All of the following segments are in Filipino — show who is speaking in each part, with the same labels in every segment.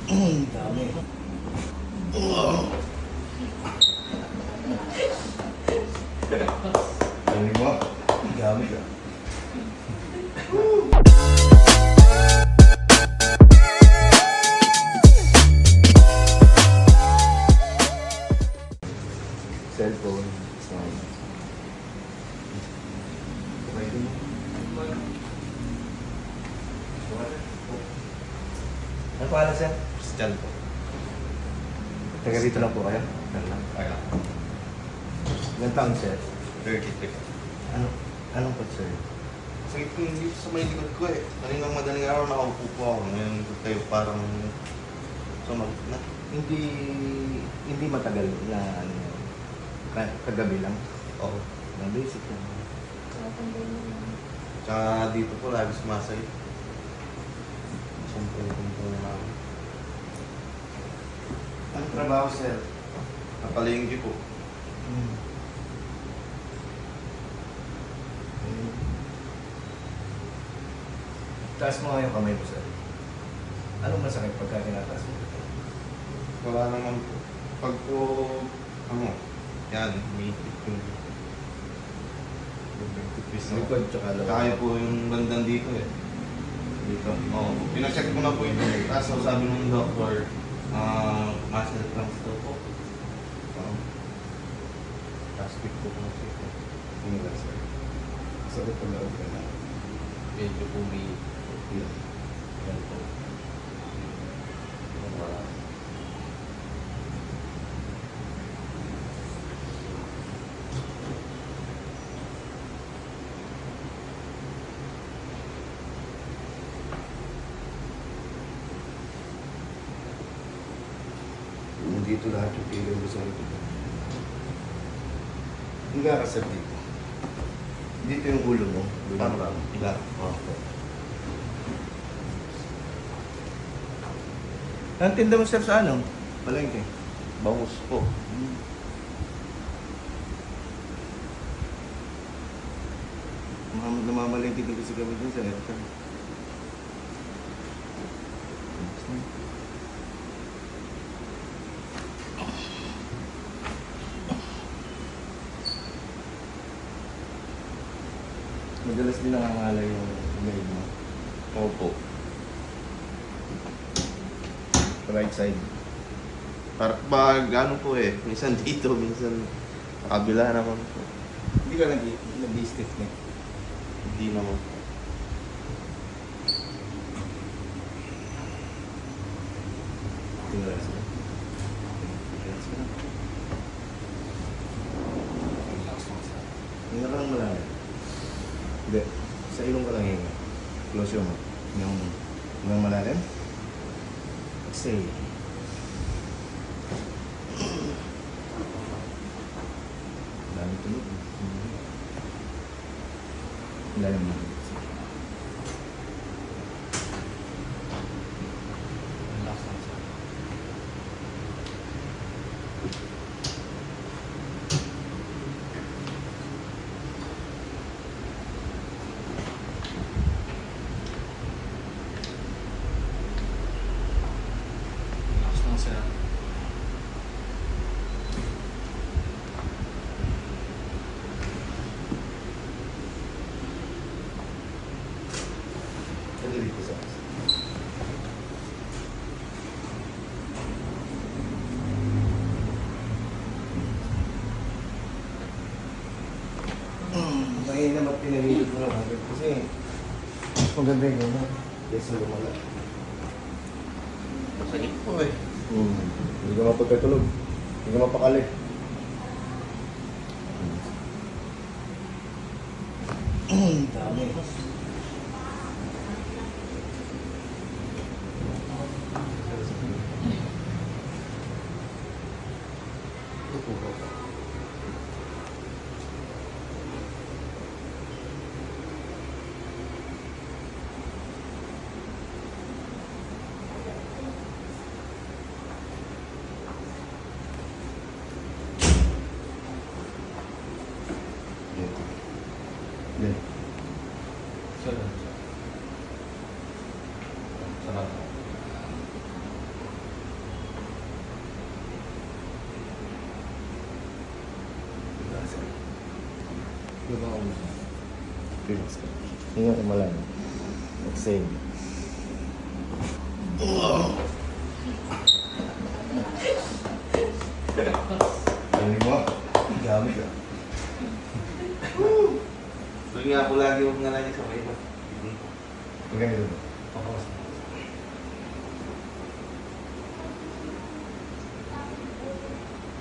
Speaker 1: Dami.
Speaker 2: Dami mo.
Speaker 1: Dami.
Speaker 2: Cellphone. Sound. Okay din mo.
Speaker 1: Ano pangalan, sir?
Speaker 2: Christian po.
Speaker 1: Taga dito lang po kayo?
Speaker 2: Kaya.
Speaker 1: Ilan taon, sir?
Speaker 2: 33.
Speaker 1: Anong po, sir?
Speaker 2: Sakit ko dito sa may likod ko eh. Kaninang madaling araw nakaupo po ako. Ngayon kayo parang sumag na.
Speaker 1: Hindi matagal na ano, kagabi lang.
Speaker 2: Oo.
Speaker 1: Na basic lang.
Speaker 2: Tsaka dito po lagi sumasakit. Sumpong-tumpong na ako.
Speaker 1: Anong trabaho, sir?
Speaker 2: Napalingki po.
Speaker 1: Taas mo nga yung kamay mo, sir. Anong masakit pagka tinataas mo?
Speaker 2: Wala naman po. Pag po, yan, may tipis. Tipis na.
Speaker 1: Likod tsaka loob.
Speaker 2: Kaya po yung bandang dito eh. Dito. Oo. Pinacheck ko na po ito. Kaso sabi ng doktor, muscle cramps daw po. Plastic po po check ko.
Speaker 1: Hindi ba, sir? Sakit pa loob ka na.
Speaker 2: Medyo po may
Speaker 1: Yan po. Dito lahat yung pilay mo sa likod. Hindi ka sir dito. Dito yung ulo mo.
Speaker 2: Parang lang. Ilan?
Speaker 1: Okay. Ang tinda mo sir sa ano? Palengke.
Speaker 2: Bangus po.
Speaker 1: Namamalengke din kasi kami dun sa aircon. Madalas din nangangalay yung leg mo.
Speaker 2: Opo.
Speaker 1: Right side.
Speaker 2: Pag ano po eh, minsan dito, minsan kabila naman po.
Speaker 1: Hindi ka nag-stiff neck.
Speaker 2: Hindi naman po.
Speaker 1: Tingnan sa. Relax ka na. Hinga ka lang malalim. Hindi. Sa ilong ka lang hinga. Close yung mouth. Hingang malalim. Exhale. Dami tunog. Ilalim mo.
Speaker 2: Relax lang siya. Relax lang siya.
Speaker 1: Pwede dito sa mahina naman pinahilip mo lang agad kasi mas maganda yung gano'n. Yes, lumala.
Speaker 2: Sakit po eh.
Speaker 1: Hindi ka mapagkatulog. Hindi ka mapakali. Dami. Yan.
Speaker 2: Sarap. Sarap.
Speaker 1: Relax ka. Hinga ka malalim. Exhale. Ano mo? Gamit ka.
Speaker 2: So nga po lagi huwag nga lagi sa may iba.
Speaker 1: Maganda ba?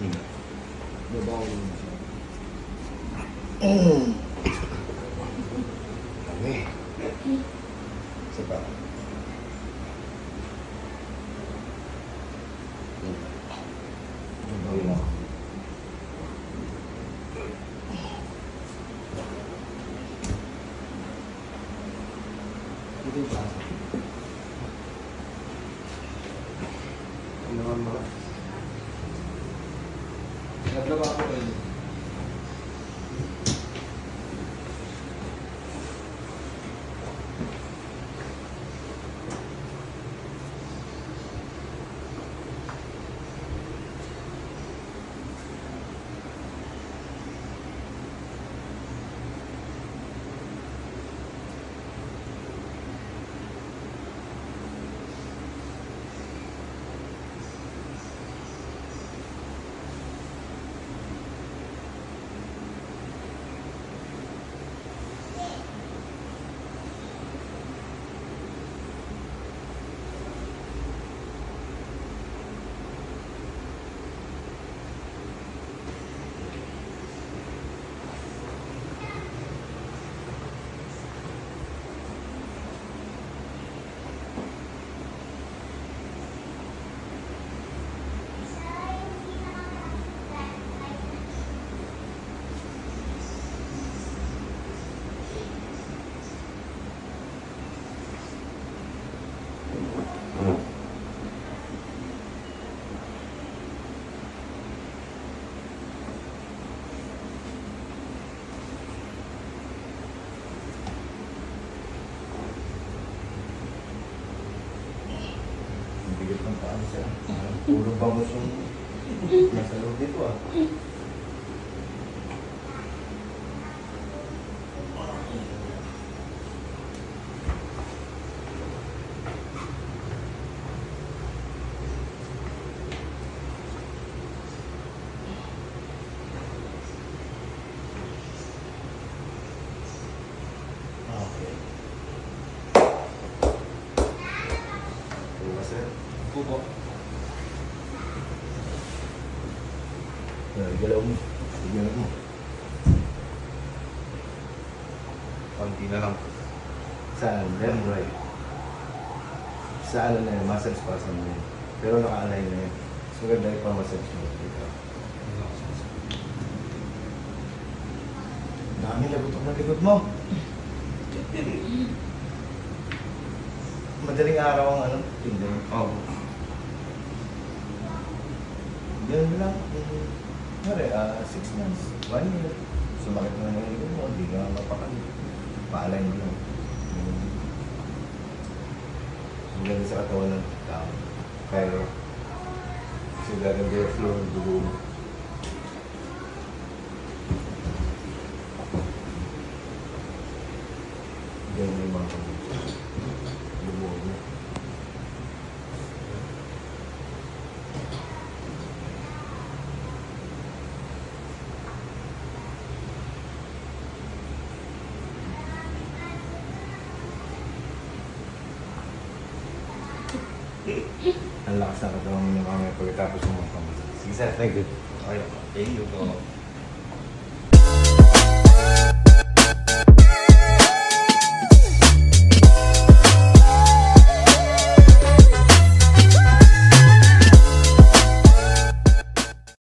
Speaker 1: Hinga. Babaw mo siya. Dami. Isa pa. Babaw mo. Ito yung klase. Ano naman ba? Naglaba ako kayo. Bigat ng paan siya. Puro bangus yung nasa loob dito ah. Okay. Bukas sir.
Speaker 2: Pupo.
Speaker 1: Galaw mo. Tignan mo.
Speaker 2: Konti na lang.
Speaker 1: Saan? Left, right. Sa ano na yun, muscle spasm na yun. Pero naka-align na yun. So, ganda yung pa-massage mo dito. Dami nagutok na likod mo. Madaling araw ang ano, tingnan.
Speaker 2: Oo.
Speaker 1: Ganun lang. Pare, 6 months, 1 year. Sumakit na ng likod mo, hindi ka mapakali. Pa-align mo lang. Ang ganda sa katawan ng tao. Pero, kasi gaganda yung flow ng dugo mo. Ganyan yung mga dugo mo. Ang lakas ng katawan mo yung mamaya pagkatapos mo mga pamasak. Sige sir, thank you.
Speaker 2: Okay. Thank you po.